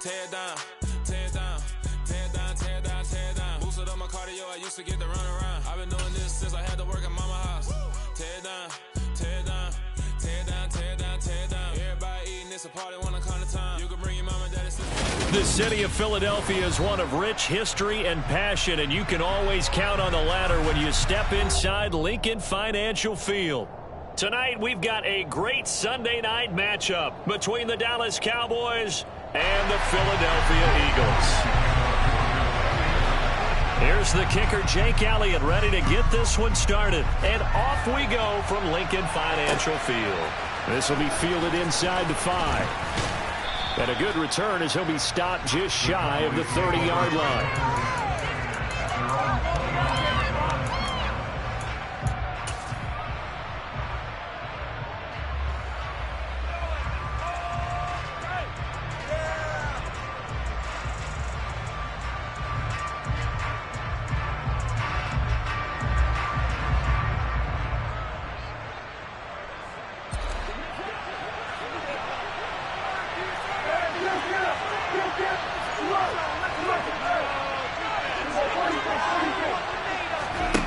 tear it down, tear it down, tear it down, tear it down, tear it down. Boosted up my cardio, I used to get to run around. I've been doing this since I had to work at mama house. Tear it down, tear it down, tear it down, tear it down, tear it down. Everybody eating, it's a party, one kind of time. You can bring your mama and daddy, sister. The city of Philadelphia is one of rich history and passion, and you can always count on the latter when you step inside Lincoln Financial Field. Tonight, we've got a great Sunday night matchup between the Dallas Cowboys and the Philadelphia Eagles. Here's the kicker, Jake Elliott, ready to get this one started. And off we go from Lincoln Financial Field. This will be fielded inside the 5. And a good return as he'll be stopped just shy of the 30-yard line.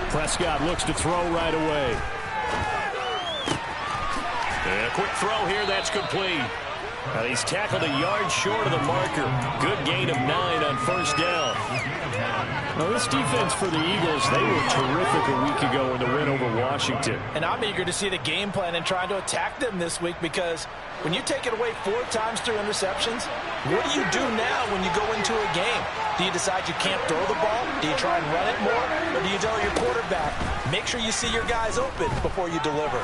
Prescott looks to throw right away. And a quick throw here, that's complete. Well, he's tackled a yard short of the marker. Good gain of 9 on first down. Now, this defense for the Eagles, they were terrific a week ago in the win over Washington. And I'm eager to see the game plan and trying to attack them this week, because when you take it away 4 times through interceptions, what do you do now when you go into a game? Do you decide you can't throw the ball? Do you try and run it more? Or do you tell your quarterback, make sure you see your guys open before you deliver?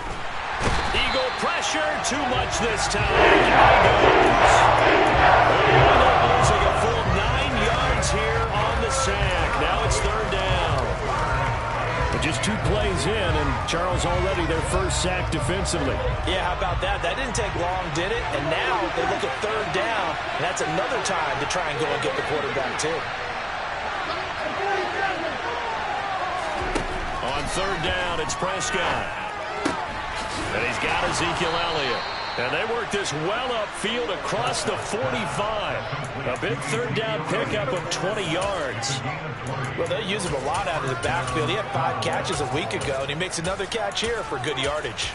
Eagle pressure, too much this time. Down goes. Losing a full 9 yards here on the sack. Now it's third down. But just 2 plays in, and Charles already their first sack defensively. Yeah, how about that? That didn't take long, did it? And now they look at third down, and that's another time to try and go and get the quarterback, too. On third down, it's Prescott. And he's got Ezekiel Elliott. And they work this well upfield across the 45. A big third down pickup of 20 yards. Well, they use him a lot out of the backfield. He had 5 catches a week ago, and he makes another catch here for good yardage.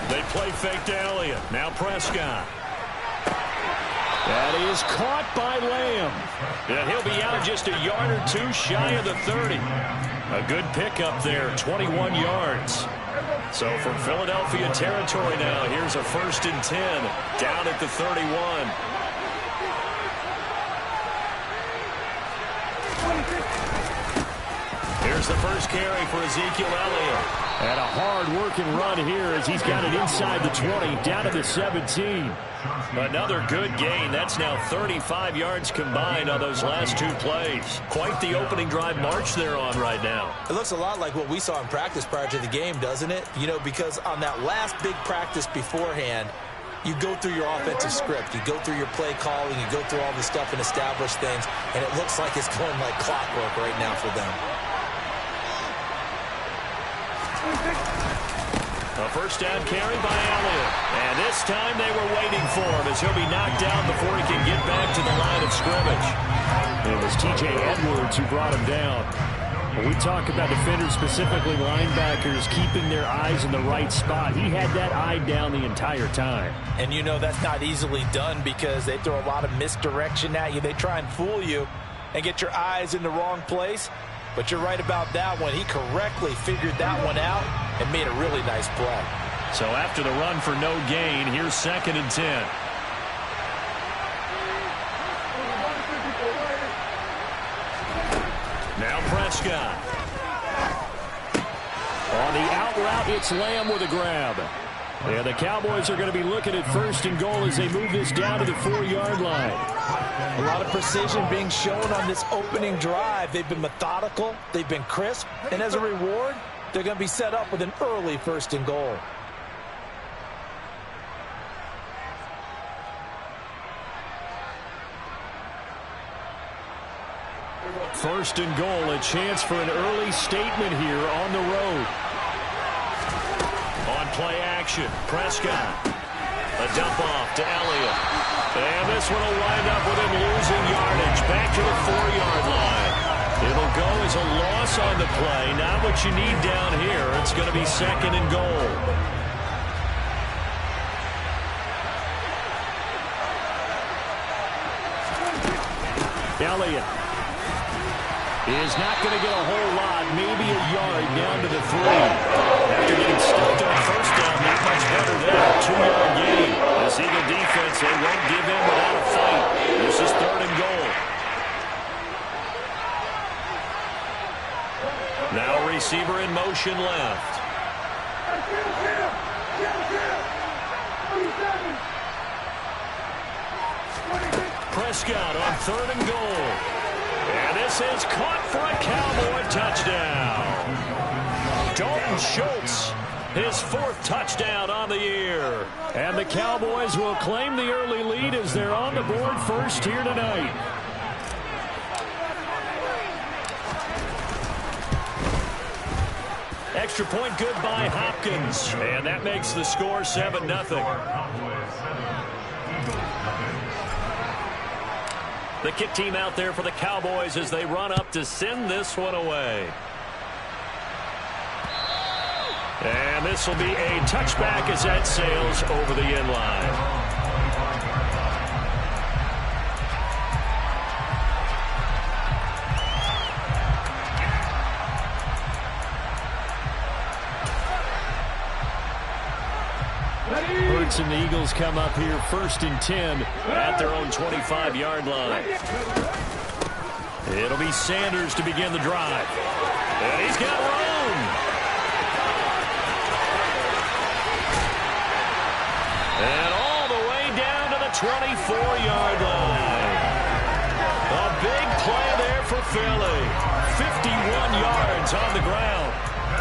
They play fake to Elliott. Now Prescott. That is caught by Lamb. And he'll be out just a yard or 2 shy of the 30. A good pickup there, 21 yards. So from Philadelphia territory now, here's a 1st and 10 down at the 31. Here's the first carry for Ezekiel Elliott. And a hard-working run here as he's got it inside the 20, down to the 17. Another good gain. That's now 35 yards combined on those last 2 plays. Quite the opening drive march they're on right now. It looks a lot like what we saw in practice prior to the game, doesn't it? You know, because on that last big practice beforehand, you go through your offensive script. You go through your play calling. You go through all the stuff and establish things. And it looks like it's going like clockwork right now for them. A first down carry by Elliott. And this time they were waiting for him as he'll be knocked down before he can get back to the line of scrimmage. It was T.J. Edwards who brought him down. When we talk about defenders, specifically linebackers, keeping their eyes in the right spot, he had that eye down the entire time. And you know that's not easily done because they throw a lot of misdirection at you. They try and fool you and get your eyes in the wrong place. But you're right about that one. He correctly figured that one out and made a really nice play. So after the run for no gain, here's 2nd and 10. Now Prescott. On the out route, it's Lamb with a grab. And the Cowboys are going to be looking at 1st and goal as they move this down to the 4-yard line. A lot of precision being shown on this opening drive. They've been methodical, they've been crisp, and as a reward, they're going to be set up with an early 1st and goal. First and goal, a chance for an early statement here on the road. On play action, Prescott. A dump off to Elliott. And this one will wind up with him losing yardage back to the 4-yard line. It'll go as a loss on the play. Not what you need down here. It's going to be 2nd and goal. Elliott is not going to get a whole lot, maybe a yard down to the 3. After getting stuffed on 1st down, not much better there. 2-yard gain. This Eagle defense, they won't give in without a fight. This is 3rd and goal. Now receiver in motion left. Prescott on 3rd and goal. And this is caught for a Cowboy touchdown. Dalton Schultz, his 4th touchdown on the year. And the Cowboys will claim the early lead as they're on the board first here tonight. Extra point good by Hopkins. And that makes the score 7-0. The kick team out there for the Cowboys as they run up to send this one away. And this will be a touchback as that sails over the end line. Hurts and the Eagles come up here 1st and 10 at their own 25-yard line. It'll be Sanders to begin the drive. And he's got room. And all the way down to the 24-yard line. A big play there for Philly. 51 yards on the ground.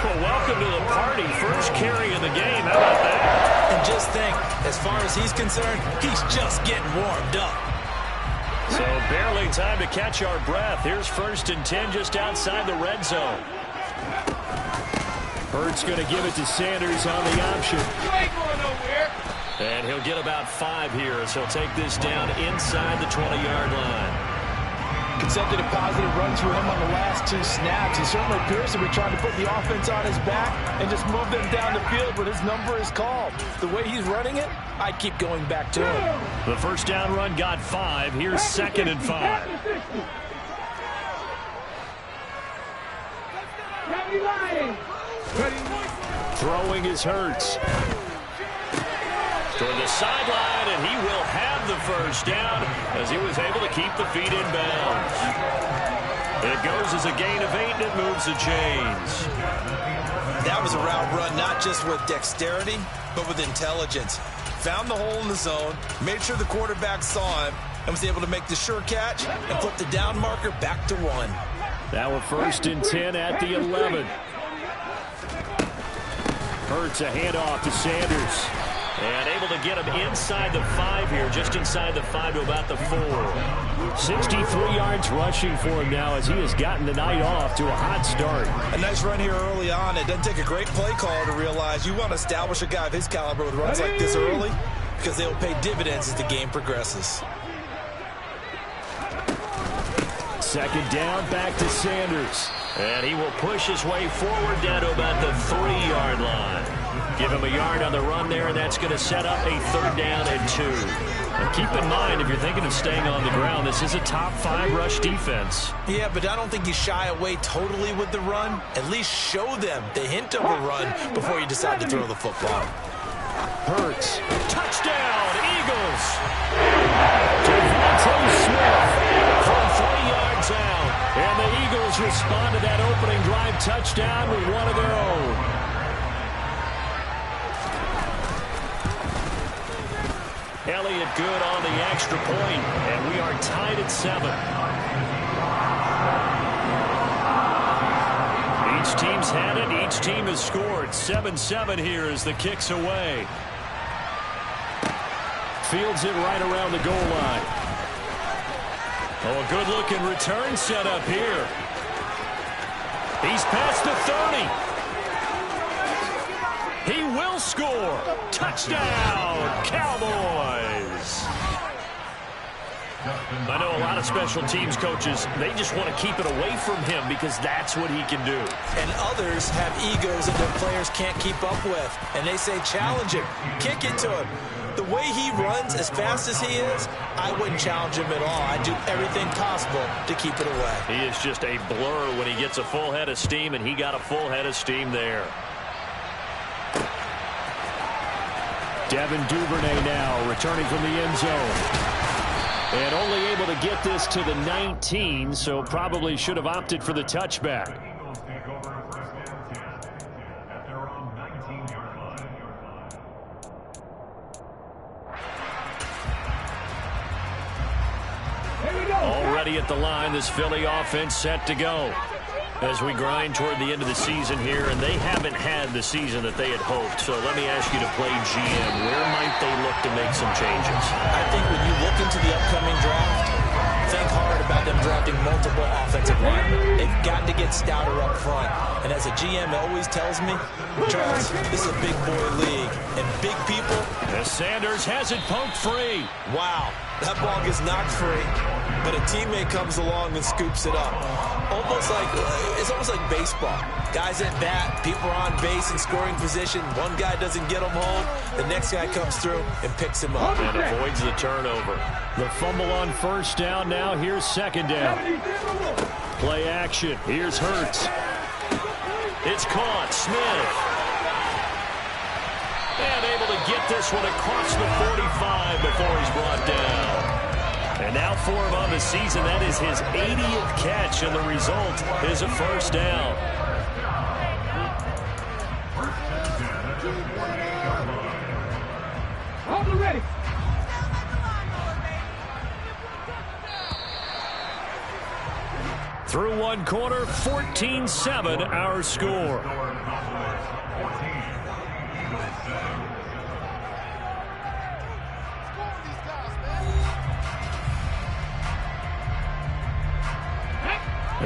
Well, welcome to the party. First carry of the game. How about that? And just think, as far as he's concerned, he's just getting warmed up. So barely time to catch our breath. Here's 1st and 10 just outside the red zone. Hurts going to give it to Sanders on the option. You ain't going nowhere. And he'll get about 5 here, so he'll take this down inside the 20-yard line. Consecutive positive runs for him on the last 2 snaps. He certainly appears to be trying to put the offense on his back and just move them down the field when his number is called. The way he's running it, I keep going back to him. The 1st down run got 5. Here's 2nd and 5. Throwing is Hurts. Toward the sideline, and he will have the 1st down as he was able to keep the feet in bounds. It goes as a gain of 8, and it moves the chains. That was a route run not just with dexterity, but with intelligence. Found the hole in the zone, made sure the quarterback saw him, and was able to make the sure catch and flip the down marker back to 1. Now a 1st and 10 at the 11. Hurts a handoff to Sanders. And able to get him inside the 5 here, just inside the 5 to about the 4. 63 yards rushing for him now as he has gotten the night off to a hot start. A nice run here early on. It doesn't take a great play caller to realize you want to establish a guy of his caliber with runs like this early because they will pay dividends as the game progresses. 2nd down, back to Sanders. And he will push his way forward down to about the 3-yard line. Give him a yard on the run there, and that's going to set up a 3rd down and 2. Now keep in mind, if you're thinking of staying on the ground, this is a top 5 rush defense. Yeah, but I don't think you shy away totally with the run. At least show them the hint of a run before you decide to throw the football. Hurts. Touchdown, Eagles. Devontae Smith from 3 yards out. And the Eagles respond to that opening drive touchdown with one of their own. Elliott good on the extra point, and we are tied at 7. Each team's had it. Each team has scored. 7-7 here as the kick's away. Fields it right around the goal line. Oh, a good-looking return set up here. He's past the 30. He will score. Touchdown, Cowboys. I know a lot of special teams coaches, they just want to keep it away from him because that's what he can do. And others have egos that their players can't keep up with. And they say, challenge him, kick it to him. The way he runs, as fast as he is, I wouldn't challenge him at all. I'd do everything possible to keep it away. He is just a blur when he gets a full head of steam, and he got a full head of steam there. Devin Duvernay now returning from the end zone. And only able to get this to the 19, so probably should have opted for the touchback. Already at the line, this Philly offense set to go as we grind toward the end of the season here, and they haven't had the season that they had hoped. So let me ask you to play GM. Where might they look to make some changes? I think when you look into the upcoming draft, think hard about them drafting multiple offensive linemen. They've got to get stouter up front. And as a GM always tells me, Charles, this is a big boy league. And big people. As Sanders has it poked free. Wow, that ball gets knocked free. But a teammate comes along and scoops it up. It's almost like baseball. Guys at bat, people are on base in scoring position. One guy doesn't get him home. The next guy comes through and picks him up. And avoids the turnover. The fumble on first down now. Here's second down. Play action. Here's Hurts. It's caught. Smith. And able to get this one across the 45 before he's brought down. And now for him on the season, that is his 80th catch, and the result is a first down. Ready. Through one quarter, 14-7 our score.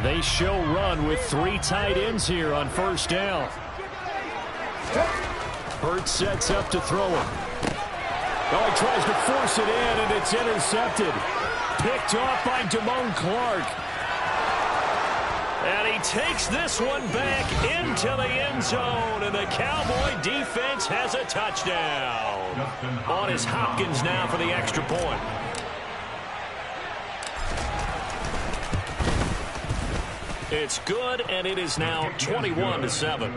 They show run with 3 tight ends here on first down. Hurts sets up to throw it. Oh, he tries to force it in, and it's intercepted. Picked off by Damone Clark. And he takes this one back into the end zone, and the Cowboy defense has a touchdown. On is Hopkins now for the extra point. It's good, and it is now 21-7.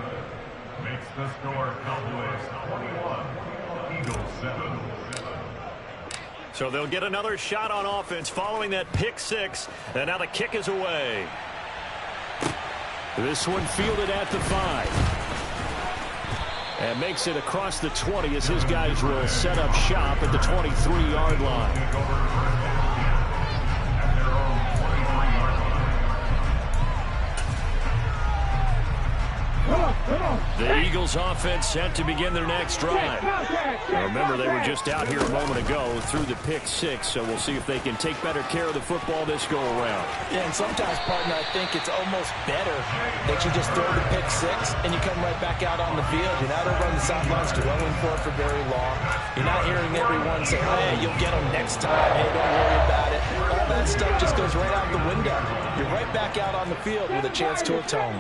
Makes the score Cowboys 21, Eagles 7. So they'll get another shot on offense following that pick six, and now the kick is away. This one fielded at the 5. And makes it across the 20 as his guys will set up shop at the 23-yard line. The Eagles offense set to begin their next drive. Now remember, they were just out here a moment ago through the pick six, so we'll see if they can take better care of the football this go-around. Yeah, and sometimes, partner, I think it's almost better that you just throw the pick six and you come right back out on the field. You're not over on the sidelines dwelling for it for very long. You're not hearing everyone say, hey, you'll get them next time. Hey, don't worry about it. All that stuff just goes right out the window. You're right back out on the field with a chance to atone.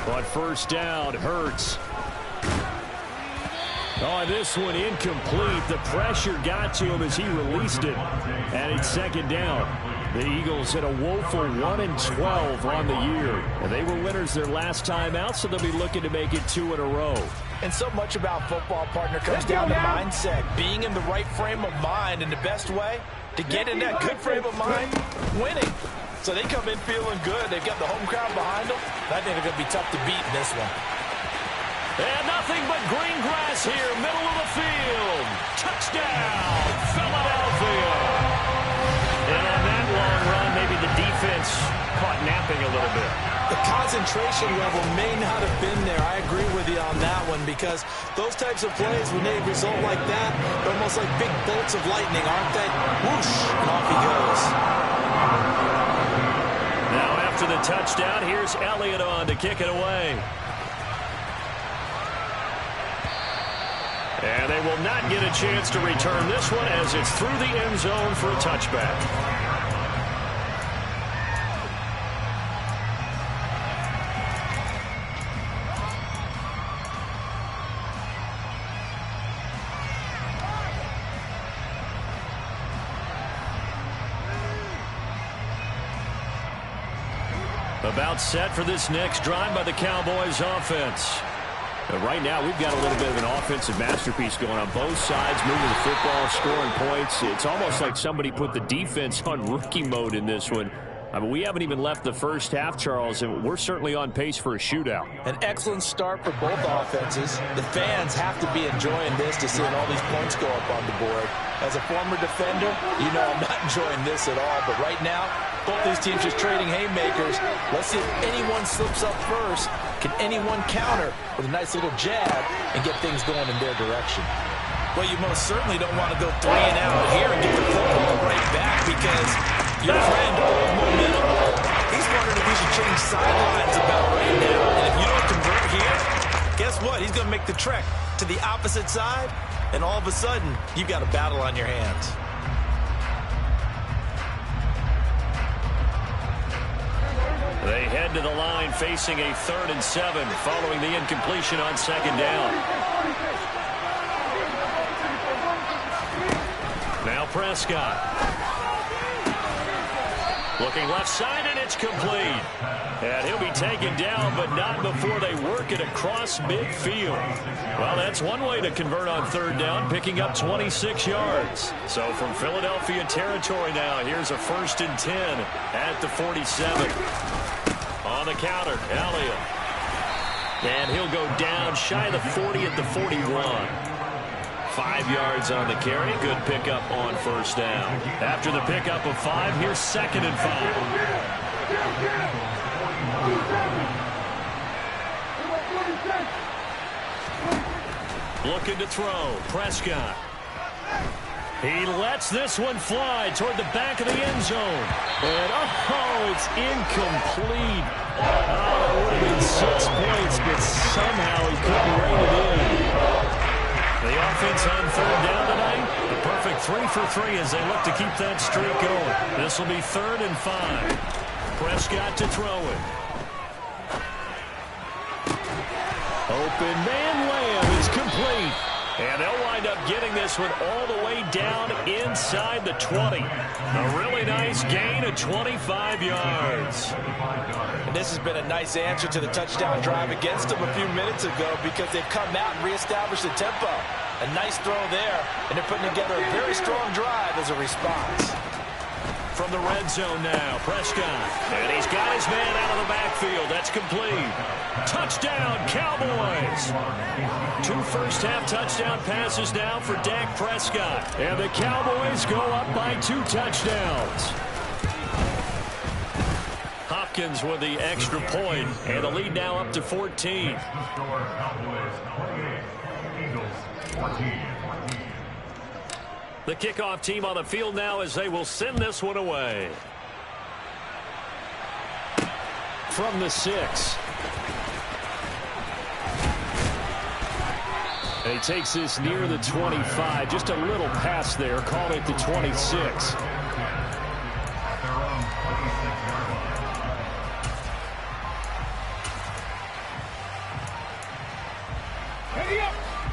On first down, Hurts. Oh, this one incomplete. The pressure got to him as he released it. And it's second down. The Eagles hit a woeful 1-12 on the year. And they were winners their last time out, so they'll be looking to make it 2 in a row. And so much about football, partner, comes down to mindset. Being in the right frame of mind, and the best way to get in that good frame of mind, winning. So they come in feeling good. They've got the home crowd behind them. I think they're going to be tough to beat in this one. And nothing but green grass here, middle of the field. Touchdown, Philadelphia. And on that long run, maybe the defense caught napping a little bit. The concentration level may not have been there. I agree with you on that one, because those types of plays, when they result like that, they're almost like big bolts of lightning, aren't they? Whoosh, and off he goes. Now after the touchdown, here's Elliott on to kick it away. And they will not get a chance to return this one as it's through the end zone for a touchback. About set for this next drive by the Cowboys offense. Right now, we've got a little bit of an offensive masterpiece going on both sides, moving the football, scoring points. It's almost like somebody put the defense on rookie mode in this one. I mean, we haven't even left the first half, Charles, and we're certainly on pace for a shootout. An excellent start for both offenses. The fans have to be enjoying this to seeing all these points go up on the board. As a former defender, you know I'm not enjoying this at all. But right now, both these teams just trading haymakers. Let's see if anyone slips up first. Can anyone counter with a nice little jab and get things going in their direction? Well, you most certainly don't want to go 3 and out here and get the football right back, because your friend, Old Momentum, he's wondering if he should change sidelines about right now. And if you don't convert here, guess what? He's going to make the trek to the opposite side, and all of a sudden, you've got a battle on your hands. They head to the line facing a 3rd and 7 following the incompletion on 2nd down. Now Prescott. Looking left side, and it's complete. And he'll be taken down, but not before they work it across midfield. Well, that's one way to convert on 3rd down, picking up 26 yards. So from Philadelphia territory now, here's a 1st and 10 at the 47. On the counter, Elliott. And he'll go down shy of the 40 at the 41. 5 yards on the carry. Good pickup on 1st down. After the pickup of 5, here's 2nd and 5. Looking to throw. Prescott. He lets this one fly toward the back of the end zone. And, it's incomplete. Oh, it would have been 6 points, but somehow he couldn't rein it in. The offense on 3rd down tonight, the perfect 3 for 3 as they look to keep that streak going. This will be 3rd and 5. Prescott to throw it. Open man Lamb is complete. And they'll wind up getting this one all the way down inside the 20. A really nice gain of 25 yards. And this has been a nice answer to the touchdown drive against them a few minutes ago, because they've come out and reestablished the tempo. A nice throw there, and they're putting together a very strong drive as a response. From the red zone now, Prescott. And he's got his man out of the backfield. That's complete. Touchdown, Cowboys. 2 first-half touchdown passes now for Dak Prescott. And the Cowboys go up by 2 touchdowns. Hopkins with the extra point, and the lead now up to 14. The kickoff team on the field now as they will send this one away. From the 6. And he takes this near the 25. Just a little pass there. Call it the 26.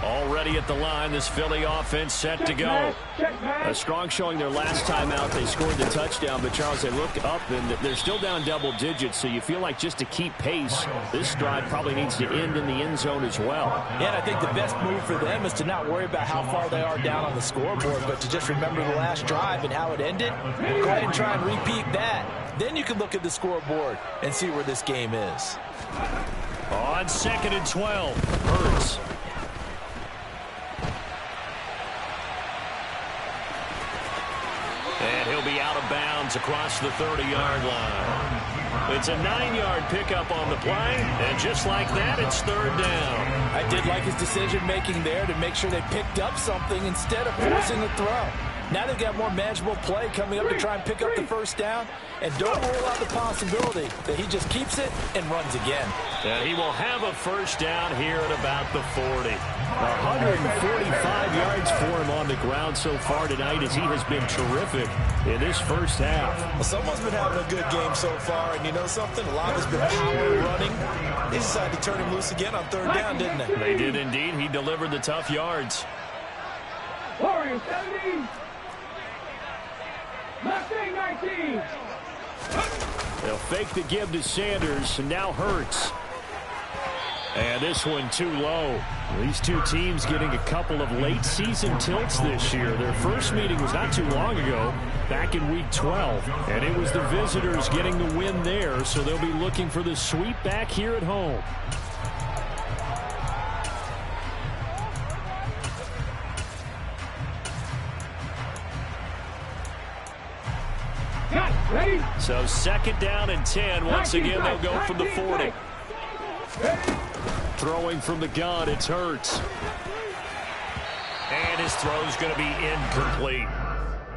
Already at the line, this Philly offense set to go. A strong showing their last time out. They scored the touchdown, but Charles, they looked up and they're still down double digits, so you feel like just to keep pace, this drive probably needs to end in the end zone as well. Yeah, and I think the best move for them is to not worry about how far they are down on the scoreboard, but to just remember the last drive and how it ended. Go ahead and try and repeat that. Then you can look at the scoreboard and see where this game is. On 2nd and 12, Hurts. And he'll be out of bounds across the 30-yard line. It's a 9-yard pickup on the play, and just like that, it's 3rd down. I did like his decision-making there to make sure they picked up something instead of forcing a throw. Now they've got more manageable play coming up to try and pick up the 1st down, and don't rule out the possibility that he just keeps it and runs again. And he will have a 1st down here at about the 40. 145 yards for him on the ground so far tonight as he has been terrific in this first half. Well, someone's been having a good game so far, and you know something? A lot has been power running. They decided to turn him loose again on 3rd down, didn't they? They did indeed. He delivered the tough yards. Warriors 70. Mustang 19. They'll fake the give to Sanders, and now Hurts. And this one too low. These two teams getting a couple of late season tilts this year. Their first meeting was not too long ago, back in week 12. And it was the visitors getting the win there, so they'll be looking for the sweep back here at home. So 2nd down and 10. Once again, they'll go from the 40. Throwing from the gun, it's Hurts. And his throw's going to be incomplete.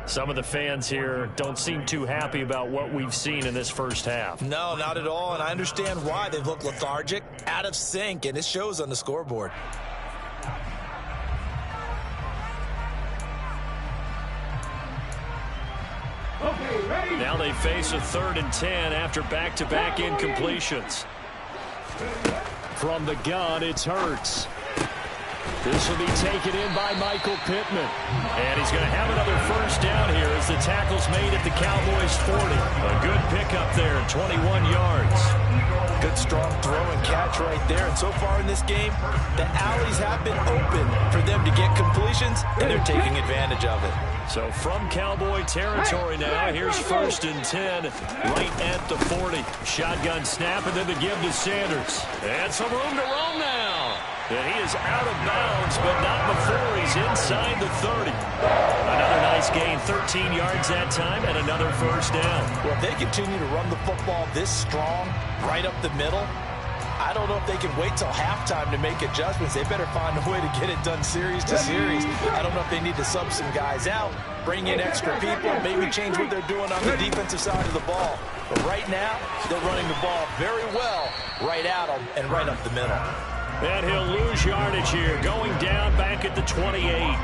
Some of the fans here don't seem too happy about what we've seen in this first half. No, not at all, and I understand why. They've looked lethargic, out of sync, and it shows on the scoreboard. Now they face a 3rd and 10 after back-to-back incompletions. From the gun, it's Hurts. This will be taken in by Michael Pittman. And he's going to have another 1st down here as the tackle's made at the Cowboys' 40. A good pickup there, 21 yards. Good strong throw and catch right there. And so far in this game, the alleys have been open for them to get completions, and they're taking advantage of it. So from Cowboy territory now, here's 1st and 10 right at the 40. Shotgun snap and then the give to Sanders. And some room to roam now. And he is out of bounds, but not before he's inside the 30. Another nice gain, 13 yards that time, and another 1st down. Well, if they continue to run the football this strong, right up the middle, I don't know if they can wait till halftime to make adjustments. They better find a way to get it done series to series. I don't know if they need to sub some guys out, bring in extra people, maybe change what they're doing on the defensive side of the ball. But right now, they're running the ball very well right at them and right up the middle. And he'll lose yardage here, going down back at the 28.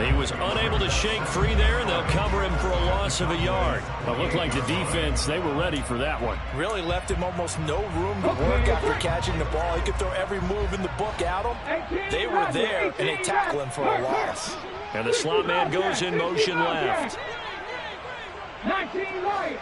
He was unable to shake free there, and they'll cover him for a loss of a yard. It looked like the defense, they were ready for that one. Really left him almost no room to work after catching the ball. He could throw every move in the book at him. They were there, and they tackle him for a loss. And the slot man goes in motion left. 19 right.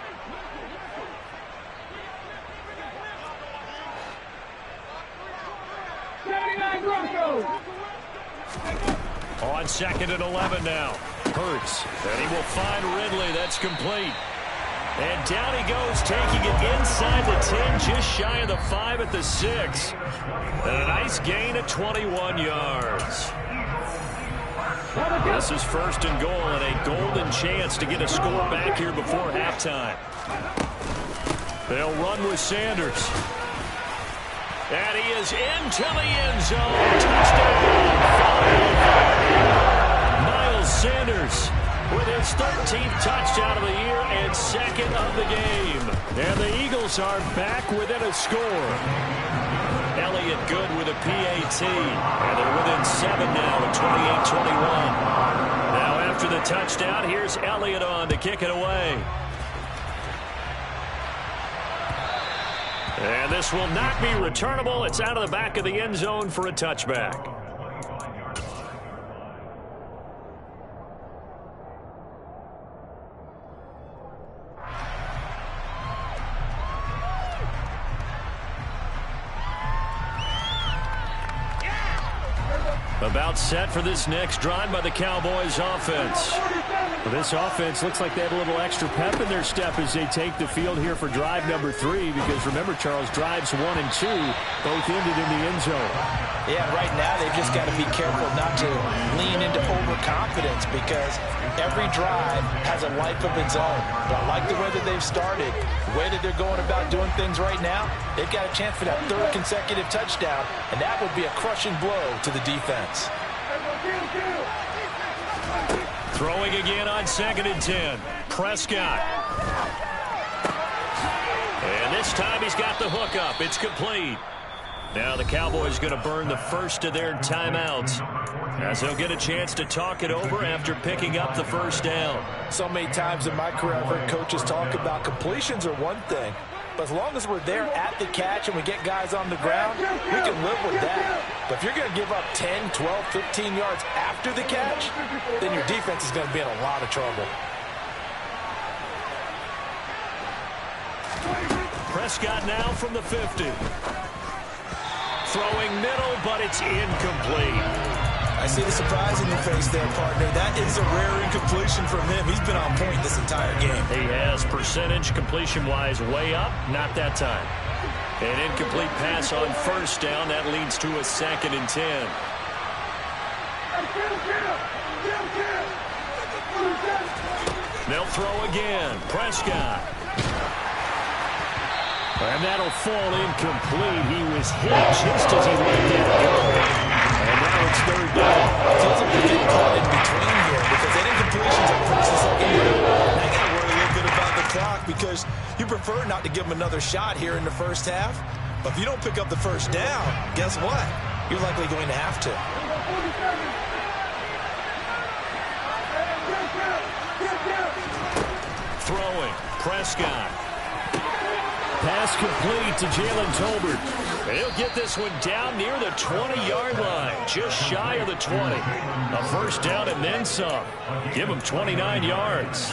On 2nd and 11 now. Hurts. And he will find Ridley. That's complete. And down he goes, taking it inside the 10, just shy of the 5 at the 6. And a nice gain of 21 yards. This is 1st and goal and a golden chance to get a score back here before halftime. They'll run with Sanders. And he is into the end zone. Touchdown. Miles Sanders with his 13th touchdown of the year and 2nd of the game. And the Eagles are back within a score. Elliott good with a PAT. And they're within 7 now at 28-21. Now after the touchdown, here's Elliott on to kick it away. And this will not be returnable. It's out of the back of the end zone for a touchback. About set for this next drive by the Cowboys offense. Well, this offense looks like they have a little extra pep in their step as they take the field here for drive number 3, because remember, Charles, drives 1 and 2 both ended in the end zone. Yeah, right now they've just got to be careful not to lean into overconfidence, because every drive has a life of its own. But I like the way that they've started, the way that they're going about doing things right now. They've got a chance for that 3rd consecutive touchdown, and that would be a crushing blow to the defense. Throwing again on 2nd and 10. Prescott. And this time he's got the hook up. It's complete. Now the Cowboys going to burn the first of their timeouts, as they'll get a chance to talk it over after picking up the first down. So many times in my career I've heard coaches talk about completions are one thing, but as long as we're there at the catch and we get guys on the ground, we can live with that. But if you're going to give up 10, 12, 15 yards after the catch, then your defense is going to be in a lot of trouble. Prescott now from the 50. Throwing middle, but it's incomplete. I see the surprise in your face there, partner. That is a rare incompletion from him. He's been on point this entire game. He has percentage completion-wise way up. Not that time. An incomplete pass on first down. That leads to a 2nd and 10. They'll throw again. Prescott. And that'll fall incomplete. He was hit just as he let that go. And now it's 3rd down. It feels like we're getting caught in between here, because that incompletion's at 1st and 2nd down. Now you got to worry a little bit about the clock, because you prefer not to give him another shot here in the first half. But if you don't pick up the first down, guess what? You're likely going to have to. Throwing. Prescott. Pass complete to Jalen Tolbert. He'll get this one down near the 20-yard line, just shy of the 20. A first down and then some. Give him 29 yards.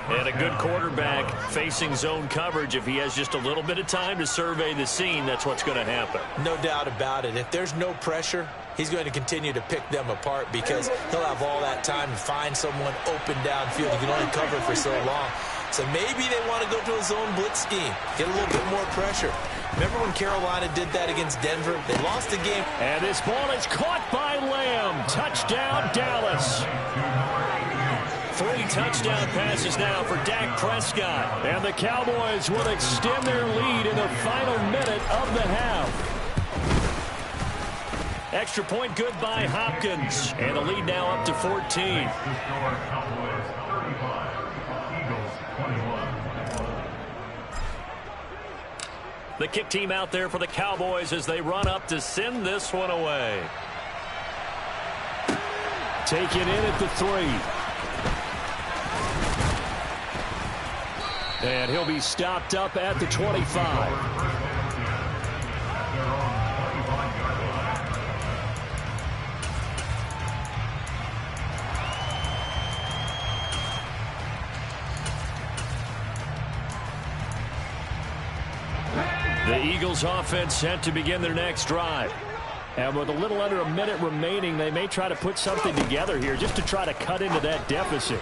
And a good quarterback facing zone coverage. If he has just a little bit of time to survey the scene, that's what's going to happen. No doubt about it. If there's no pressure, he's going to continue to pick them apart, because he'll have all that time to find someone open downfield. He can only cover for so long. So maybe they want to go to a zone blitz scheme, get a little bit more pressure. Remember when Carolina did that against Denver? They lost the game. And this ball is caught by Lamb. Touchdown, Dallas. 3 touchdown passes now for Dak Prescott. And the Cowboys will extend their lead in the final minute of the half. Extra point good by Hopkins. And the lead now up to 14. The kick team out there for the Cowboys as they run up to send this one away. Taken in at the 3. And he'll be stopped up at the 25. The Eagles offense set to begin their next drive. And with a little under a minute remaining, they may try to put something together here just to try to cut into that deficit.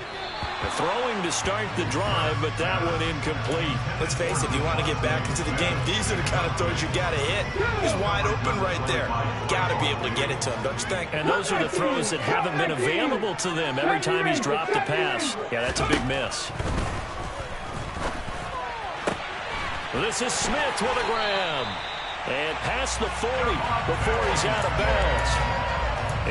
The throwing to start the drive, but that one incomplete. Let's face it, if you want to get back into the game, these are the kind of throws you got to hit. He's wide open right there. Got to be able to get it to him, don't you think? And those are the throws that haven't been available to them every time he's dropped a pass. Yeah, that's a big miss. This is Smith with a grab. And past the 40 before he's out of bounds.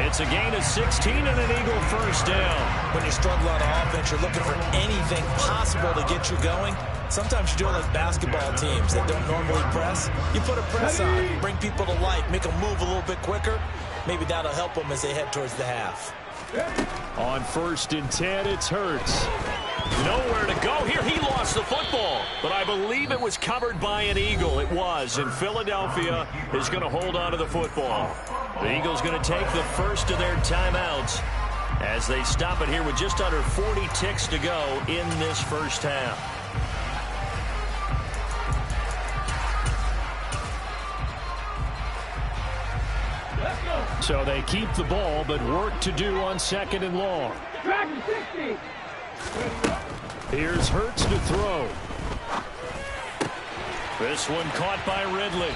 It's a gain of 16 and an Eagle first down. When you struggle on offense, you're looking for anything possible to get you going. Sometimes you do it like basketball teams that don't normally press. You put a press on, bring people to life, make them move a little bit quicker. Maybe that'll help them as they head towards the half. On 1st and 10, it's Hurts. Nowhere to go here. He lost the football, but I believe it was covered by an Eagle. It was, and Philadelphia is going to hold on to the football. The Eagles going to take the first of their timeouts as they stop it here with just under 40 ticks to go in this first half. Let's go. So they keep the ball, but work to do on 2nd and long. Drive to 60. Here's Hurts to throw. This one caught by Ridley.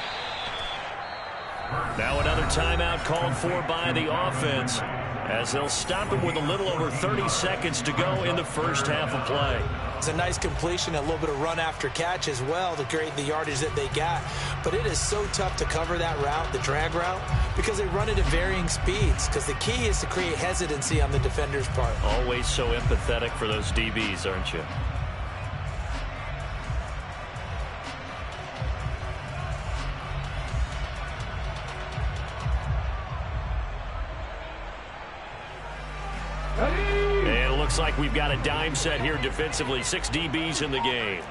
Now another timeout called for by the offense, as they'll stop him with a little over 30 seconds to go in the first half of play. It's a nice completion, a little bit of run after catch as well to create the yardage that they got. But it is so tough to cover that route, the drag route, because they run it at varying speeds. Because the key is to create hesitancy on the defender's part. Always so empathetic for those DBs, aren't you? And it looks like we've got a dime set here defensively. 6 DBs in the game.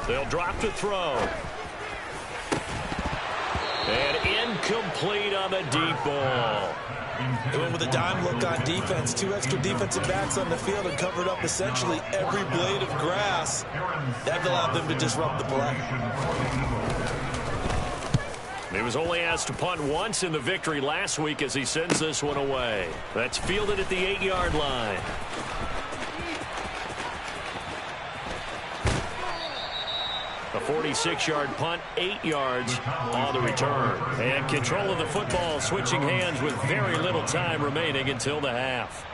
They'll drop to throw. And incomplete on the deep ball. They went with a dime look on defense. 2 extra defensive backs on the field and covered up essentially every blade of grass. That allowed them to disrupt the play. He was only asked to punt once in the victory last week as he sends this one away. That's fielded at the 8-yard line. A 46-yard punt, 8 yards on the return. And control of the football switching hands with very little time remaining until the half.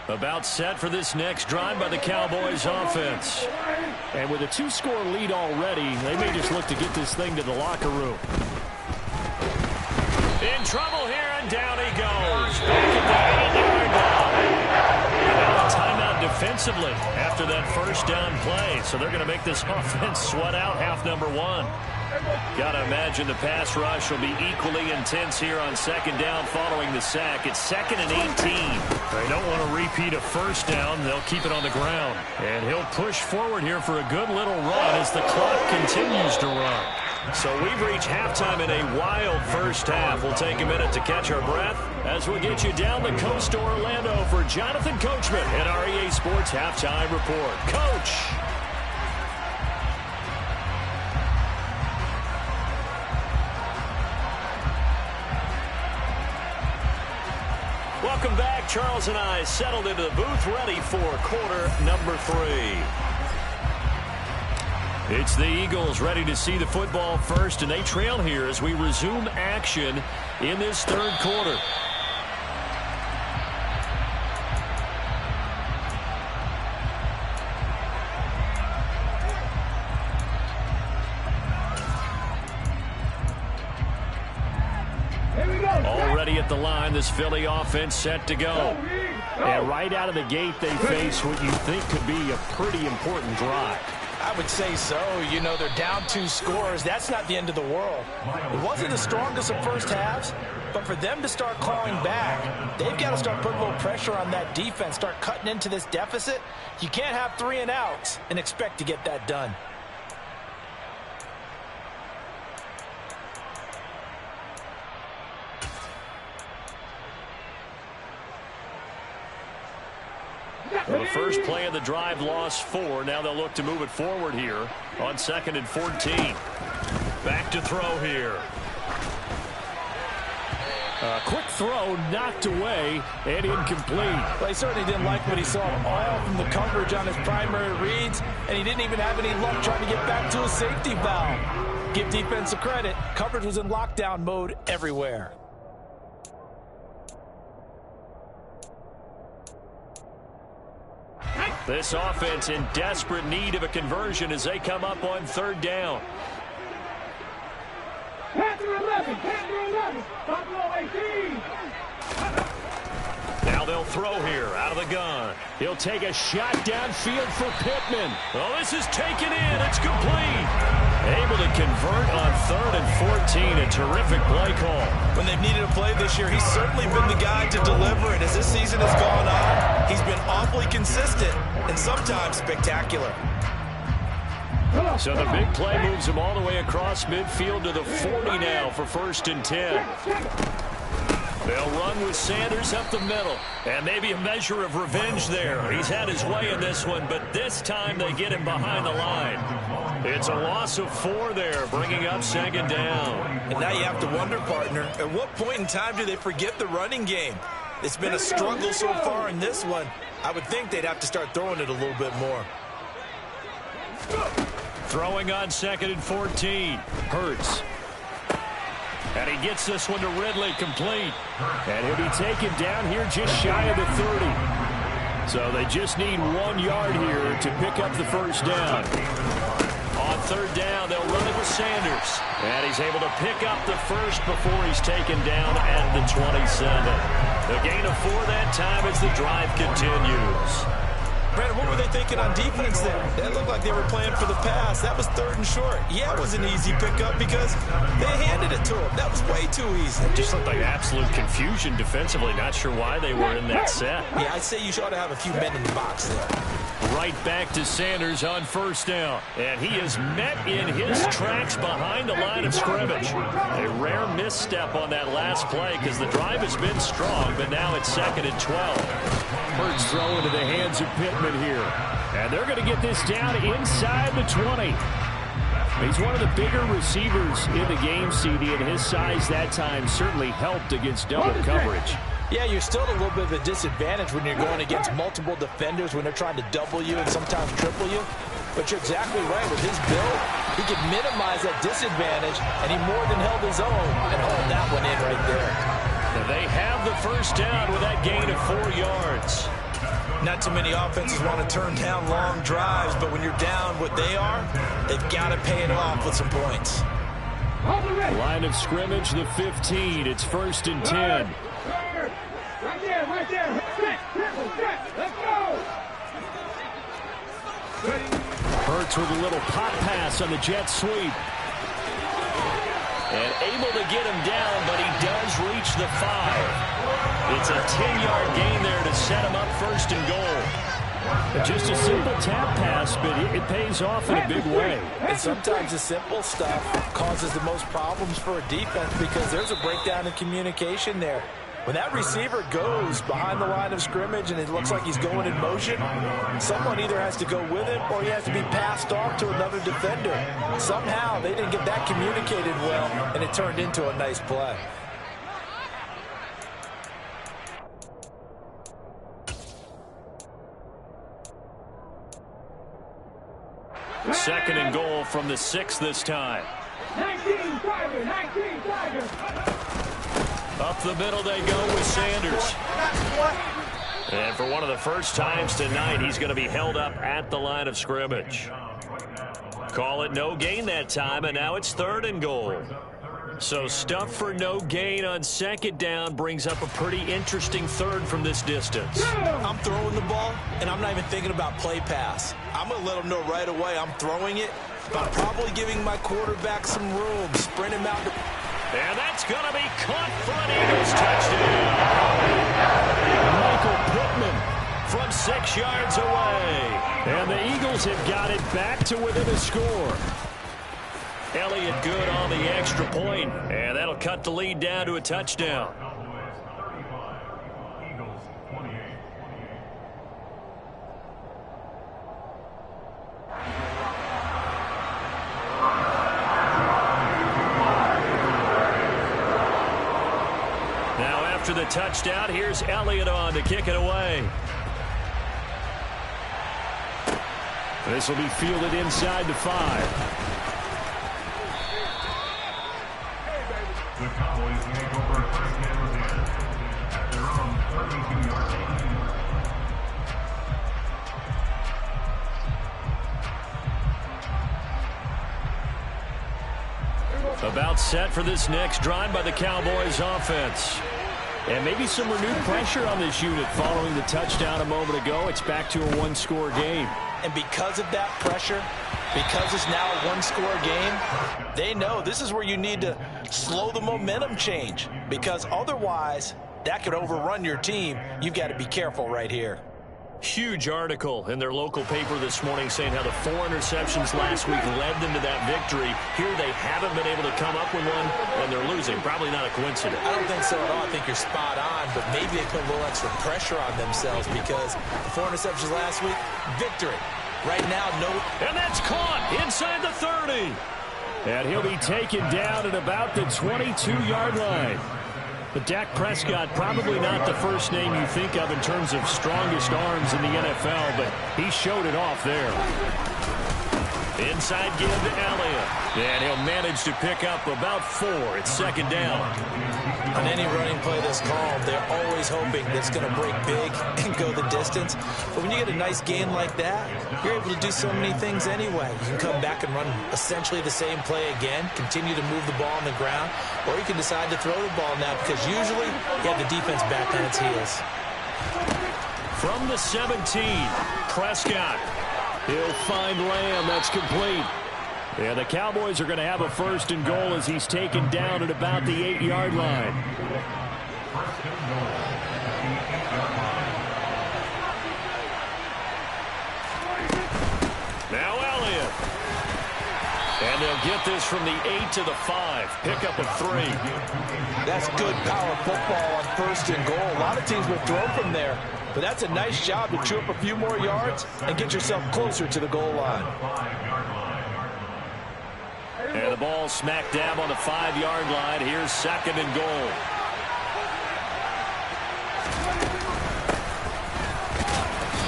About set for this next drive by the Cowboys offense. And with a 2-score lead already, they may just look to get this thing to the locker room. In trouble here, and down he goes. Back at the 8-yard line. Now a timeout defensively after that first down play. So they're going to make this offense sweat out half number 1. Got to imagine the pass rush will be equally intense here on 2nd down following the sack. It's 2nd and 18. They don't want to repeat a first down. They'll keep it on the ground. And he'll push forward here for a good little run as the clock continues to run. So we've reached halftime in a wild first half. We'll take a minute to catch our breath as we'll get you down the coast to Orlando for Jonathan Coachman at REA Sports Halftime Report. Coach! Welcome back. Charles and I settled into the booth ready for quarter number 3. It's the Eagles ready to see the football first, and they trail here as we resume action in this 3rd quarter. Already at the line, this Philly offense set to go. And right out of the gate, they face what you think could be a pretty important drive. I would say so. You know, they're down 2 scores. That's not the end of the world. It wasn't the strongest of first halves, but for them to start clawing back, they've got to start putting a little pressure on that defense, start cutting into this deficit. You can't have 3 and outs and expect to get that done. Well, the first play of the drive lost 4. Now they'll look to move it forward here on 2nd and 14. Back to throw here. A quick throw knocked away and incomplete. Well, he certainly didn't like what he saw all from the coverage on his primary reads, and he didn't even have any luck trying to get back to his safety valve. Give defense a credit. Coverage was in lockdown mode everywhere. This offense in desperate need of a conversion as they come up on 3rd down. Panther 11, Panther 11, Buffalo 18. Now they'll throw here out of the gun. He'll take a shot downfield for Pittman. Oh, this is taken in. It's complete. Able to convert on 3rd and 14. A terrific play call. When they've needed a play this year, he's certainly been the guy to deliver it. As this season has gone on, he's been awfully consistent and sometimes spectacular. So the big play moves him all the way across midfield to the 40 now for 1st and 10. They'll run with Sanders up the middle. And maybe a measure of revenge there. He's had his way in this one, but this time they get him behind the line. It's a loss of 4 there, bringing up 2nd down. And now you have to wonder, partner, at what point in time do they forget the running game? It's been a struggle so far in this one. I would think they'd have to start throwing it a little bit more. Throwing on 2nd and 14. Hurts. And he gets this one to Ridley, complete. And he'll be taken down here just shy of the 30. So they just need 1 yard here to pick up the first down. On 3rd down, they'll run it with Sanders. And he's able to pick up the first before he's taken down at the 27. The gain of 4 that time as the drive continues. Brandon, what were they thinking on defense there? That looked like they were playing for the pass. That was 3rd and short. Yeah, it was an easy pickup because they handed it to him. That was way too easy. It just looked like absolute confusion defensively. Not sure why they were in that set. Yeah, I'd say you ought to have a few men in the box there. Right back to Sanders on 1st down. And he is met in his tracks behind the line of scrimmage. A rare misstep on that last play because the drive has been strong, but now it's 2nd and 12. Hurts throw into the hands of Pittman here. And they're going to get this down inside the 20. He's one of the bigger receivers in the game, CD, and his size that time certainly helped against double coverage. Yeah, you're still at a little bit of a disadvantage when you're going against multiple defenders when they're trying to double you and sometimes triple you. But you're exactly right. With his build, he can minimize that disadvantage, and he more than held his own and hauled that one in right there. And they have the first down with that gain of 4 yards. Not too many offenses want to turn down long drives, but when you're down what they are, they've got to pay it off with some points. Line of scrimmage, the 15. It's 1st and 10. Right there, right there. Let's go. Hurts with a little pop pass on the jet sweep. And able to get him down, but he does reach the 5. It's a 10-yard gain there to set him up 1st and goal. Just a simple tap pass, but it pays off in a big way. And sometimes the simple stuff causes the most problems for a defense because there's a breakdown in communication there. When that receiver goes behind the line of scrimmage and it looks like he's going in motion, someone either has to go with him or he has to be passed off to another defender. Somehow they didn't get that communicated well, and it turned into a nice play. Second and goal from the 6 this time. 19 Tigers. Up the middle they go with Sanders. And for one of the first times tonight, he's going to be held up at the line of scrimmage. Call it no gain that time, and now it's 3rd and goal. So stuff for no gain on 2nd down brings up a pretty interesting 3rd from this distance. I'm throwing the ball, and I'm not even thinking about play pass. I'm going to let them know right away I'm throwing it, but I'm probably giving my quarterback some room, sprint him out. And that's going to be caught for an Eagles touchdown. Michael Pittman from 6 yards away. And the Eagles have got it back to within a score. Elliott good on the extra point, and that'll cut the lead down to a touchdown. Now after the touchdown, here's Elliott on to kick it away. This will be fielded inside the 5. The Cowboys may go for a first down at their own 32-yard line. About set for this next drive by the Cowboys offense. And maybe some renewed pressure on this unit following the touchdown a moment ago. It's back to a one-score game. And because of that pressure, because it's now a one-score game, they know this is where you need to slow the momentum change, because otherwise that could overrun your team. You've got to be careful right here. Huge article in their local paper this morning saying how the 4 interceptions last week led them to that victory. Here they haven't been able to come up with one, and they're losing. Probably not a coincidence. I don't think so at all. I think you're spot on, but maybe they put a little extra pressure on themselves because the 4 interceptions last week, victory. Right now, no. And that's caught inside the 30. And he'll be taken down at about the 22-yard line. But Dak Prescott, probably not the first name you think of in terms of strongest arms in the NFL, but he showed it off there. Inside give to Elliott. And he'll manage to pick up about 4. It's second down. On any running play that's called, they're always hoping that it's going to break big and go the distance. But when you get a nice gain like that, you're able to do so many things anyway. You can come back and run essentially the same play again, continue to move the ball on the ground, or you can decide to throw the ball now because usually you have the defense back on its heels. From the 17, Prescott. He'll find Lamb. That's complete. Yeah, the Cowboys are going to have a 1st and goal as he's taken down at about the 8-yard line. Now Elliott. And they'll get this from the 8 to the 5. Pickup of 3. That's good power football on 1st and goal. A lot of teams will throw from there. But that's a nice job to chew up a few more yards and get yourself closer to the goal line. And the ball smack dab on the 5-yard line. Here's 2nd and goal.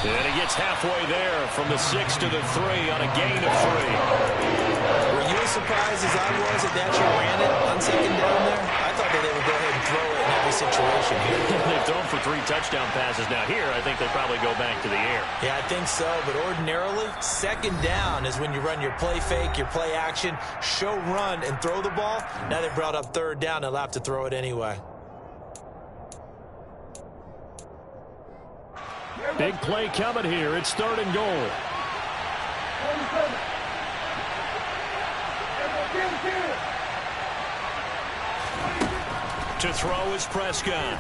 And he gets halfway there from the 6 to the 3 on a gain of 3. Were you as surprised as I was that they actually ran it on 2nd down there? I thought that they would go ahead and throw it in every situation here. They've thrown for 3 touchdown passes. Now here, I think they probably go back to the air. Yeah, I think so. But ordinarily, 2nd down is when you run your play fake, your play action, show run, and throw the ball. Now they brought up 3rd down. They'll have to throw it anyway. Big play coming here. It's 3rd and goal. To throw is Prescott.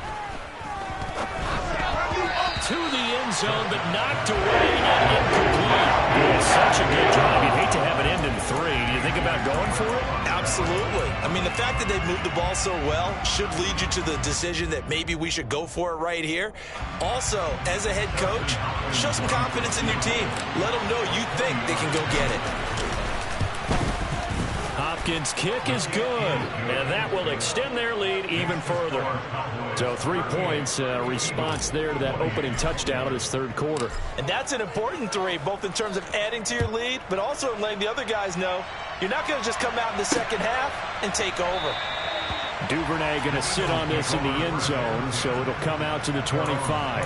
Up to the end zone, but knocked away and incomplete. Yeah, such a good drive. You'd hate to have it end in 3. Do you think about going for it? Absolutely. I mean, the fact that they've moved the ball so well should lead you to the decision that maybe we should go for it right here. Also, as a head coach, show some confidence in your team. Let them know you think they can go get it. Hopkins' kick is good, and that will extend their lead even further. So 3 points, response there to that opening touchdown in his 3rd quarter. And that's an important 3, both in terms of adding to your lead, but also in letting the other guys know you're not going to just come out in the 2nd half and take over. Duvernay going to sit on this in the end zone, so it'll come out to the 25.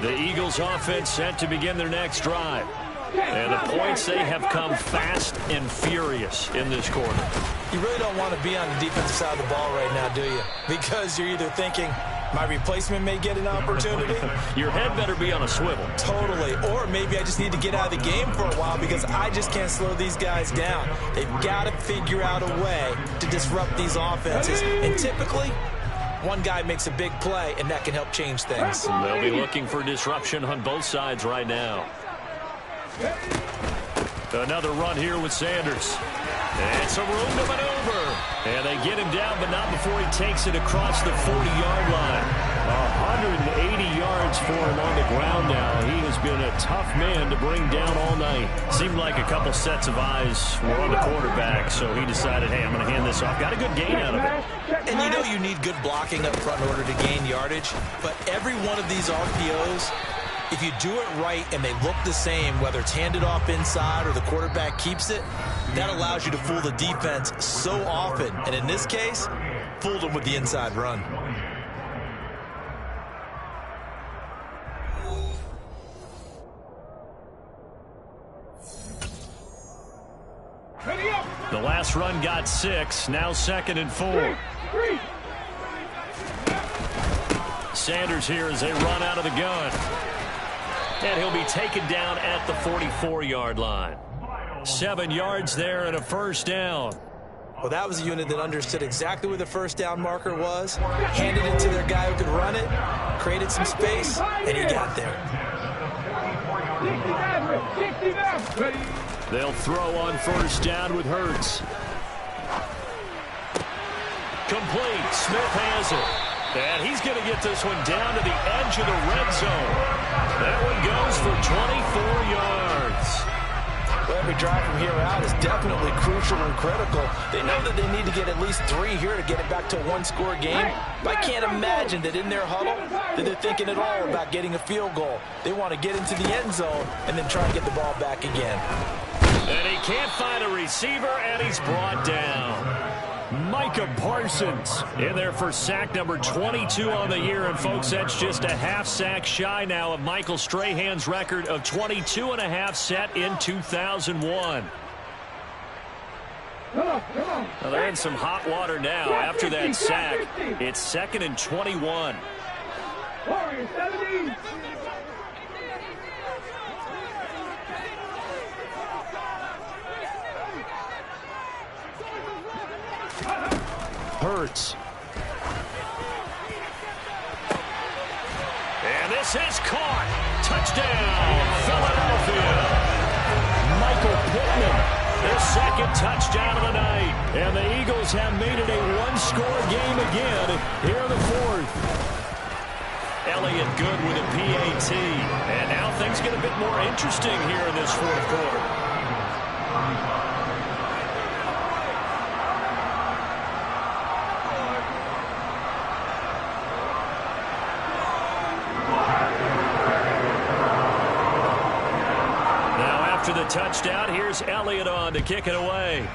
The Eagles offense set to begin their next drive. And the points, they have come fast and furious in this quarter. You really don't want to be on the defensive side of the ball right now, do you? Because you're either thinking, my replacement may get an opportunity. Your head better be on a swivel. Totally. Or maybe I just need to get out of the game for a while because I just can't slow these guys down. They've got to figure out a way to disrupt these offenses. And typically, one guy makes a big play, and that can help change things. They'll be looking for disruption on both sides right now. Another run here with Sanders. And some room to maneuver. And they get him down, but not before he takes it across the 40-yard line. 180 yards for him on the ground now. He has been a tough man to bring down all night. Seemed like a couple sets of eyes were on the quarterback, so he decided, hey, I'm going to hand this off. Got a good gain out of it. And you know you need good blocking up front in order to gain yardage, but every one of these RPOs, if you do it right and they look the same, whether it's handed off inside or the quarterback keeps it, that allows you to fool the defense so often. And in this case, fooled them with the inside run. The last run got 6, now 2nd and 4. Sanders here as they run out of the gun. And he'll be taken down at the 44-yard line. 7 yards there and a 1st down. Well, that was a unit that understood exactly where the first down marker was, handed it to their guy who could run it, created some space, and he got there. They'll throw on first down with Hurts. Complete. Smith has it. And he's going to get this one down to the edge of the red zone. That one goes for 24 yards. Well, every drive from here out is definitely crucial and critical. They know that they need to get at least 3 here to get it back to a one-score game. But I can't imagine that in their huddle that they're thinking at all about getting a field goal. They want to get into the end zone and then try and get the ball back again. And he can't find a receiver, and he's brought down. Micah Parsons in there for sack number 22 on the year. And, folks, that's just a half sack shy now of Michael Strahan's record of 22.5 set in 2001. Well, they're in some hot water now after that sack. It's 2nd and 21. Hurts. And this is caught. Touchdown, Philadelphia. Michael Pittman, their second touchdown of the night. And the Eagles have made it a one-score game again here in the fourth. Elliott good with a PAT. And now things get a bit more interesting here in this fourth quarter. After the touchdown, here's Elliott on to kick it away.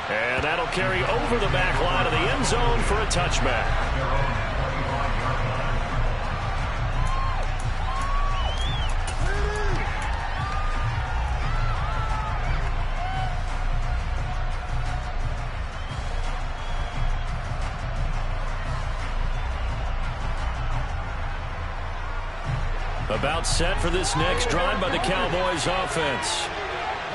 And that'll carry over the back line of the end zone for a touchback. About set for this next drive by the Cowboys offense.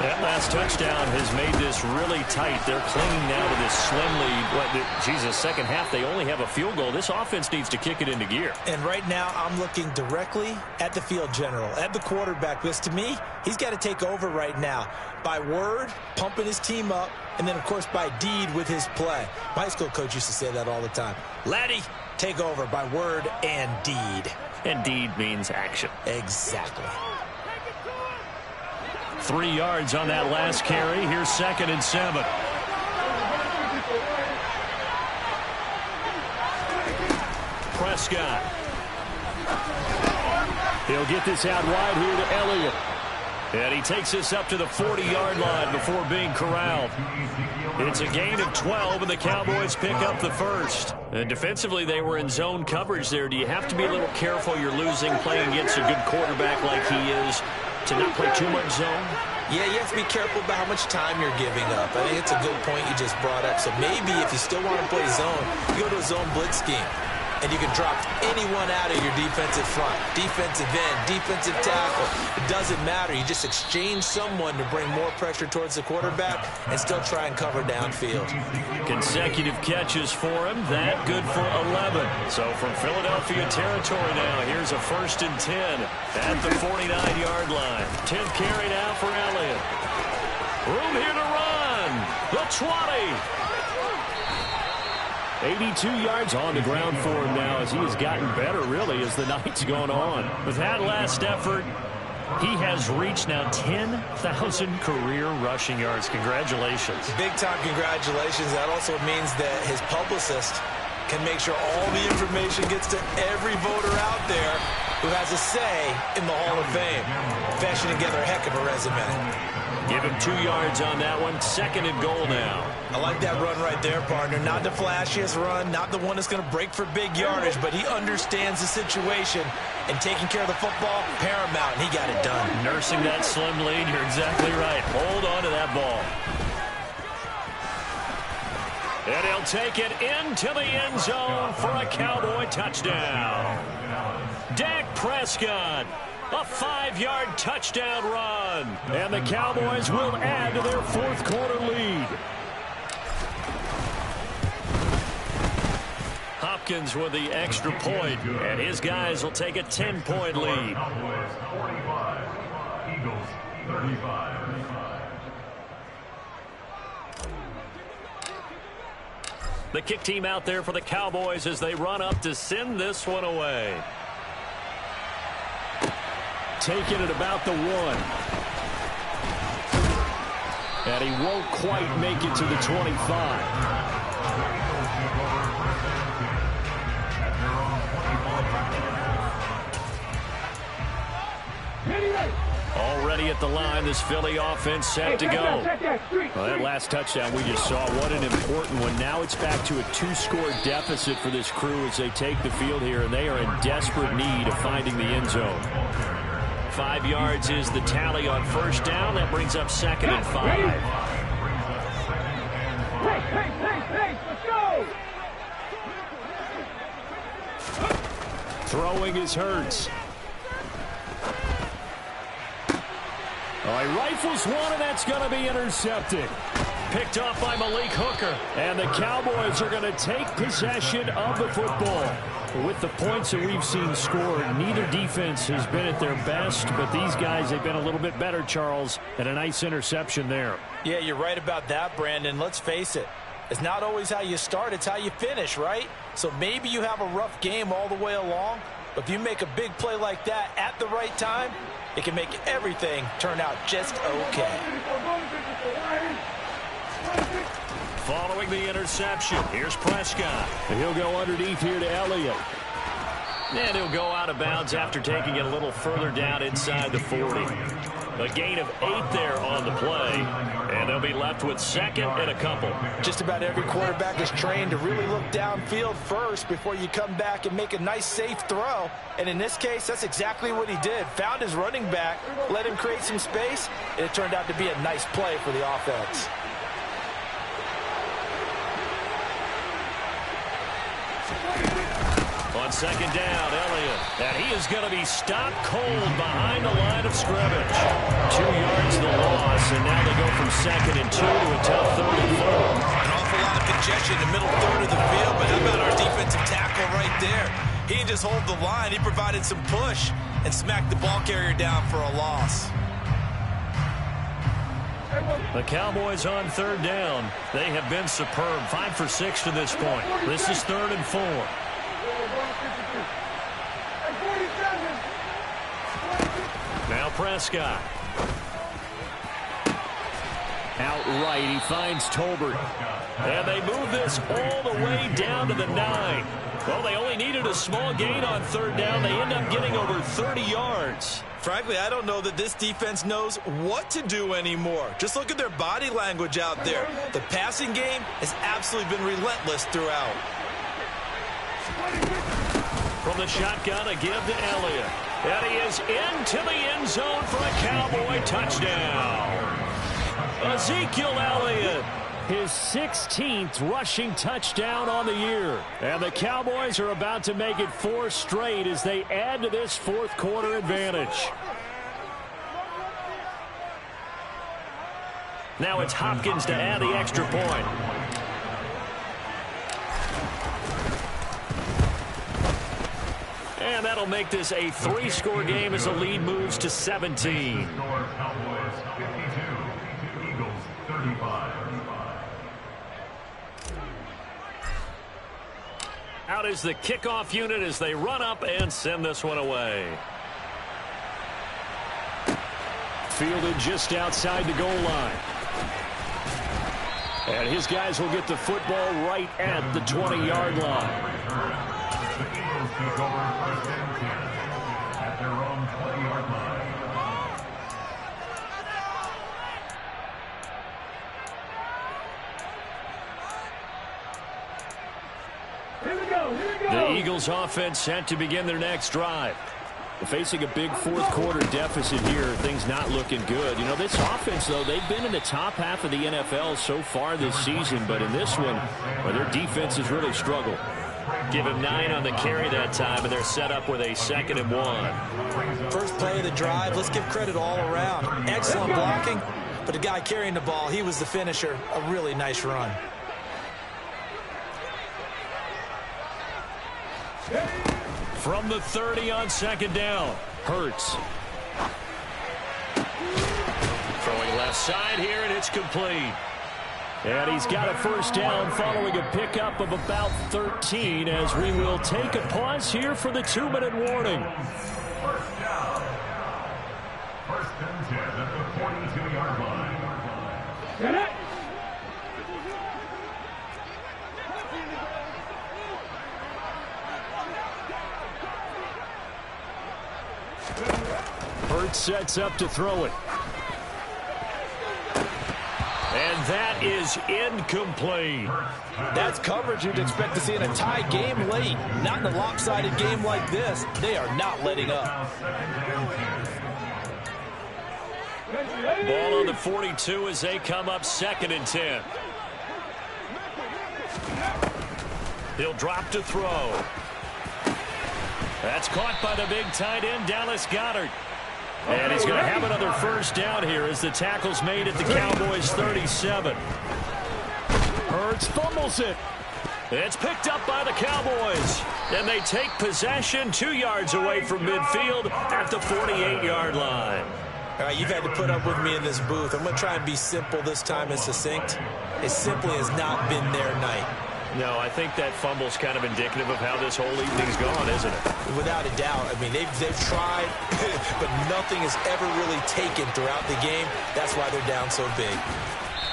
That last touchdown has made this really tight. They're clinging now to this slim lead. Second half, they only have a field goal. This offense needs to kick it into gear. And right now, I'm looking directly at the field general, at the quarterback. Because to me, he's got to take over right now. By word, pumping his team up, and then, of course, by deed with his play. My high school coach used to say that all the time. Laddie, take over by word and deed. And deed means action. Exactly. 3 yards on that last carry. Here's 2nd and 7. Prescott. He'll get this out wide here to Elliott. And he takes this up to the 40-yard line before being corralled. It's a gain of 12, and the Cowboys pick up the first. And defensively, they were in zone coverage there. Do you have to be a little careful you're losing playing against a good quarterback like he is to not play too much zone? Yeah, you have to be careful about how much time you're giving up. I think it's a good point you just brought up. So maybe if you still want to play zone, you go to a zone blitz scheme. And you can drop anyone out of your defensive front, defensive end, defensive tackle. It doesn't matter. You just exchange someone to bring more pressure towards the quarterback and still try and cover downfield. Consecutive catches for him. That good for 11. So from Philadelphia territory now, here's a 1st and 10 at the 49-yard line. 10th carry now for Elliott. Room here to run. The 20. 82 yards on the ground for him now as he has gotten better, really, as the night's gone on. With that last effort, he has reached now 10,000 career rushing yards. Congratulations. Big-time congratulations. That also means that his publicist can make sure all the information gets to every voter out there who has a say in the Hall of Fame. Fashioning together a heck of a resume. Give him 2 yards on that one. 2nd and goal now. I like that run right there, partner. Not the flashiest run, not the one that's going to break for big yardage, but he understands the situation, and taking care of the football, paramount, and he got it done. Nursing that slim lead, you're exactly right. Hold on to that ball. And he'll take it into the end zone for a Cowboy touchdown. Dak Prescott. A 5-yard touchdown run. And the Cowboys will add to their fourth quarter lead. Hopkins with the extra point, and his guys will take a 10-point lead. Cowboys 45, Eagles 35. The kick team out there for the Cowboys as they run up to send this one away. Taking it about the 1. And he won't quite make it to the 25. Already at the line, this Philly offense set to go. Well, that last touchdown we just saw, what an important one. Now it's back to a 2-score deficit for this crew as they take the field here, and they are in desperate need of finding the end zone. 5 yards is the tally on first down. That brings up 2nd and 5. Let's go! Throwing is Hurts. Oh, he rifles one, and that's going to be intercepted. Picked off by Malik Hooker. And the Cowboys are going to take possession of the football. With the points that we've seen scored, neither defense has been at their best, but these guys have been a little bit better, Charles, and a nice interception there. Yeah, you're right about that, Brandon. Let's face it. It's not always how you start, it's how you finish, right? So maybe you have a rough game all the way along, but if you make a big play like that at the right time, it can make everything turn out just okay. Following the interception, here's Prescott. And he'll go underneath here to Elliott. And he'll go out of bounds after taking it a little further down inside the 40. A gain of 8 there on the play. And they'll be left with 2nd and a couple. Just about every quarterback is trained to really look downfield first before you come back and make a nice, safe throw. And in this case, that's exactly what he did. Found his running back, let him create some space, and it turned out to be a nice play for the offense. On 2nd down, Elliott. And he is going to be stopped cold behind the line of scrimmage. 2 yards the loss, and now they go from 2nd and 2 to a tough 3rd and 4. An awful lot of congestion in the middle third of the field, but how about our defensive tackle right there? He didn't just hold the line, he provided some push and smacked the ball carrier down for a loss. The Cowboys on 3rd down. They have been superb. 5 for 6 to this point. This is 3rd and 4. Now Prescott. Outright, he finds Tolbert. And they move this all the way down to the 9. Well, they only needed a small gain on 3rd down. They end up getting over 30 yards. Frankly, I don't know that this defense knows what to do anymore. Just look at their body language out there. The passing game has absolutely been relentless throughout. From the shotgun, a give to Elliott. And he is into the end zone for a Cowboy touchdown. Ezekiel Elliott, his 16th rushing touchdown on the year. And the Cowboys are about to make it 4 straight as they add to this fourth quarter advantage. Now it's Hopkins to add the extra point. And that'll make this a 3-score game as the lead moves to 17. Cowboys 52, Eagles 35. Out is the kickoff unit as they run up and send this one away. Fielded just outside the goal line. And his guys will get the football right at the 20-yard line. The Eagles take over 1st and 10 at their own 20-yard line. Here we go, here we go. The Eagles offense set to begin their next drive. Facing a big fourth quarter deficit here, things not looking good. You know, this offense, though, they've been in the top half of the NFL so far this season, but in this one, well, their defense has really struggled. Give him 9 on the carry that time, and they're set up with a 2nd and 1. First play of the drive, let's give credit all around. Excellent blocking, but the guy carrying the ball, he was the finisher. A really nice run. From the 30 on 2nd down, Hurts. Throwing left side here, and it's complete. And he's got a 1st down following a pickup of about 13 as we will take a pause here for the 2-minute warning. 1st down. 1st and 10 at the 42-yard line. Get it! Hurts sets up to throw it. And that is incomplete. That's coverage you'd expect to see in a tie game late. Not in a lopsided game like this. They are not letting up. Ball on the 42 as they come up 2nd and 10. He'll drop to throw. That's caught by the big tight end, Dallas Goedert. And he's going to have another 1st down here as the tackle's made at the Cowboys' 37. Hurts fumbles it. It's picked up by the Cowboys. And they take possession 2 yards away from midfield at the 48-yard line. All right, you've had to put up with me in this booth. I'm going to try and be simple this time and succinct. It simply has not been their night. No, I think that fumble's kind of indicative of how this whole evening's gone, isn't it? Without a doubt. I mean, they've tried, but nothing has ever really taken throughout the game. That's why they're down so big.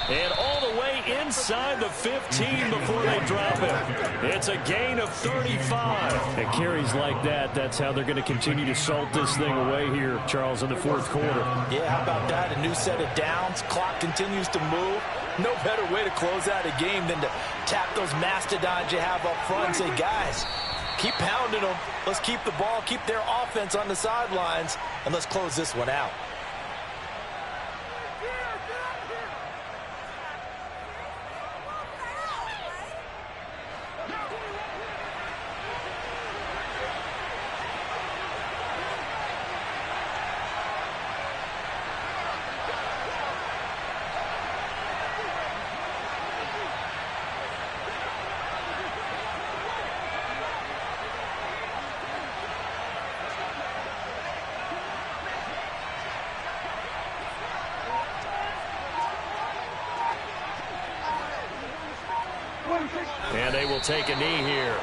And all the way inside the 15 before they drop it. It's a gain of 35. And carries like that, that's how they're going to continue to salt this thing away here, Charles, in the 4th quarter. Yeah, how about that? A new set of downs. Clock continues to move. No better way to close out a game than to tap those mastodons you have up front and say, guys, keep pounding them. Let's keep the ball, keep their offense on the sidelines, and let's close this one out. And they will take a knee here.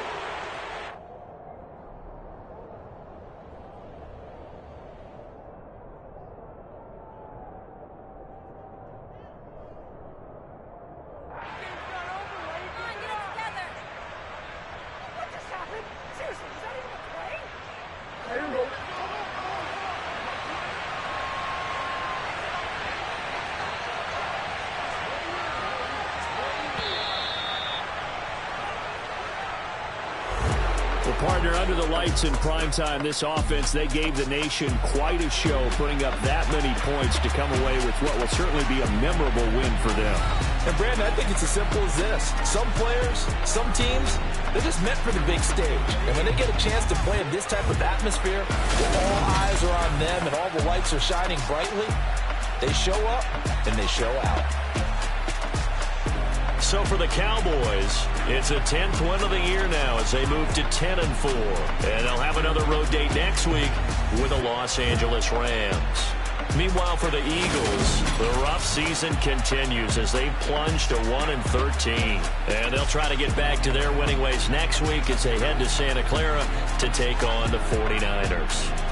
Partner, under the lights in primetime, this offense, they gave the nation quite a show, putting up that many points to come away with what will certainly be a memorable win for them. And, Brandon, I think it's as simple as this. Some players, some teams, they're just meant for the big stage. And when they get a chance to play in this type of atmosphere, where all eyes are on them and all the lights are shining brightly, they show up and they show out. So for the Cowboys, it's a 10th win of the year now as they move to 10-4. And they'll have another road date next week with the Los Angeles Rams. Meanwhile, for the Eagles, the rough season continues as they plunge to 1-13. And they'll try to get back to their winning ways next week as they head to Santa Clara to take on the 49ers.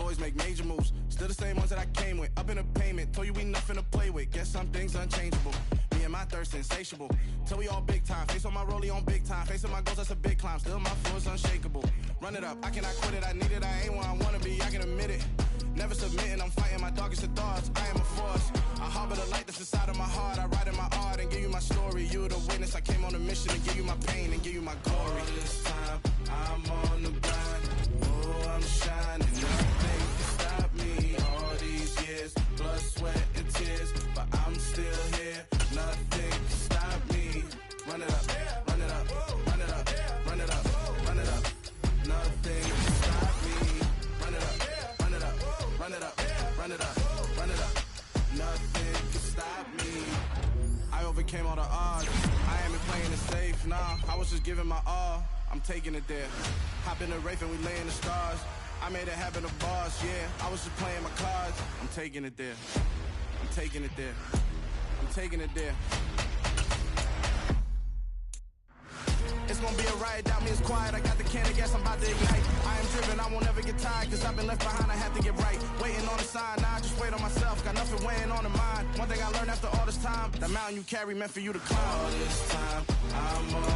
boys make major moves. Still the same ones that I came with. Up in a payment, told you we nothing to play with. Guess some things unchangeable. Me and my thirst insatiable. Till we all big time. Face on my rollie on big time. Facing my goals, that's a big climb. Still my flow is unshakable. Run it up, I cannot quit it. I need it, I ain't where I wanna be. I can admit it. Never submitting, I'm fighting my darkest of thoughts. I am a force. I harbor the light that's inside of my heart. I write in my art and give you my story. You the witness. I came on a mission to give you my pain and give you my glory. All this time, I'm on the grind. Oh, I'm shining. Nothing can stop me. All these years, blood, sweat, and tears, but I'm still here. Nothing can stop me. Run it up, run it up, run it up, run it up, run it up. Nothing can stop me. Run it up, run it up, run it up, run it up, run it up. Nothing can stop me. I overcame all the odds. I ain't been playing it safe, nah. I was just giving my all. I'm taking it there. Hop in the Wraith and we lay in the stars. I made it happen to bars, yeah. I was just playing my cards. I'm taking it there. I'm taking it there. I'm taking it there. It's gonna be a riot, doubt me, it's quiet. I got the can of gas, I'm about to ignite. I am driven, I won't ever get tired, cause I've been left behind, I have to get right. Waiting on the sign, now I just wait on myself. Got nothing weighing on the mind. One thing I learned after all this time, the mountain you carry meant for you to climb. All this time, I'm on